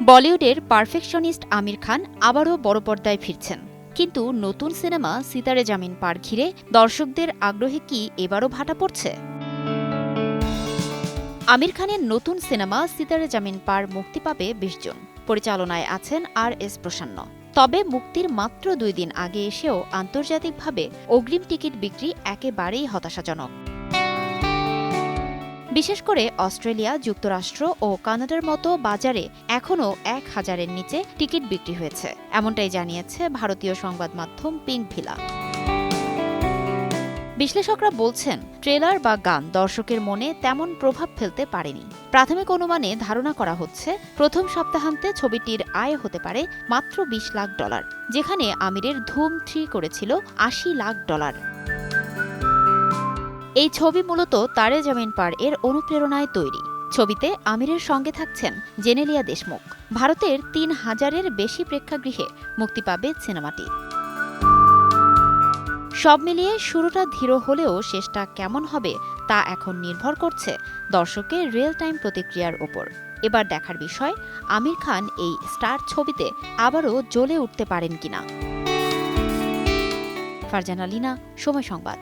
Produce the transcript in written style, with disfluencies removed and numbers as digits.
বলিউডের পারফেকশনিস্ট আমির খান আবারও বড় পর্দায় ফিরছেন। কিন্তু নতুন সিনেমা সিতারে জামিন পার ঘিরে দর্শকদের আগ্রহে কি এবারও ভাটা পড়ছে? আমির খানের নতুন সিনেমা সিতারে জামিন পার মুক্তি পাবে ২০ জুন। পরিচালনায় আছেন আর.এস. প্রসন্ন। তবে মুক্তির মাত্র ২ দিন আগে এসেও আন্তর্জাতিকভাবে অগ্রিম টিকিট বিক্রি একেবারেই হতাশাজনক। বিশেষ করে অস্ট্রেলিয়া, যুক্তরাষ্ট্র ও কানাডার মতো বাজারে এখনও ১,০০০-এর নিচে টিকিট বিক্রি হয়েছে, এমনটাই জানিয়েছে ভারতীয় সংবাদ মাধ্যম পিঙ্ক ভিলা। বিশ্লেষকরা বলছেন, ট্রেলার বা গান দর্শকের মনে তেমন প্রভাব ফেলতে পারেনি। প্রাথমিক অনুমানে ধারণা করা হচ্ছে, প্রথম সপ্তাহান্তে ছবিটির আয় হতে পারে মাত্র $২০ লাখ, যেখানে আমিরের ধুম ৩ করেছিল $৮০ লাখ। এই ছবি মূলত তারে জামিন পার এর অনুপ্রেরণায় তৈরি। ছবিতে আমিরের সঙ্গে থাকছেন জেনেলিয়া দেশমুখ। ভারতের ৩,০০০-এর বেশি প্রেক্ষাগৃহে মুক্তি পাবে সিনেমাটি। সব মিলিয়ে শুরুটা ধীর হলেও শেষটা কেমন হবে তা এখন নির্ভর করছে দর্শকের রিয়েল টাইম প্রতিক্রিয়ার ওপর। এবার দেখার বিষয়, আমির খান এই স্টার ছবিতে আবারও জ্বলে উঠতে পারেন কিনা। ফারজানা লিনা, সময় সংবাদ।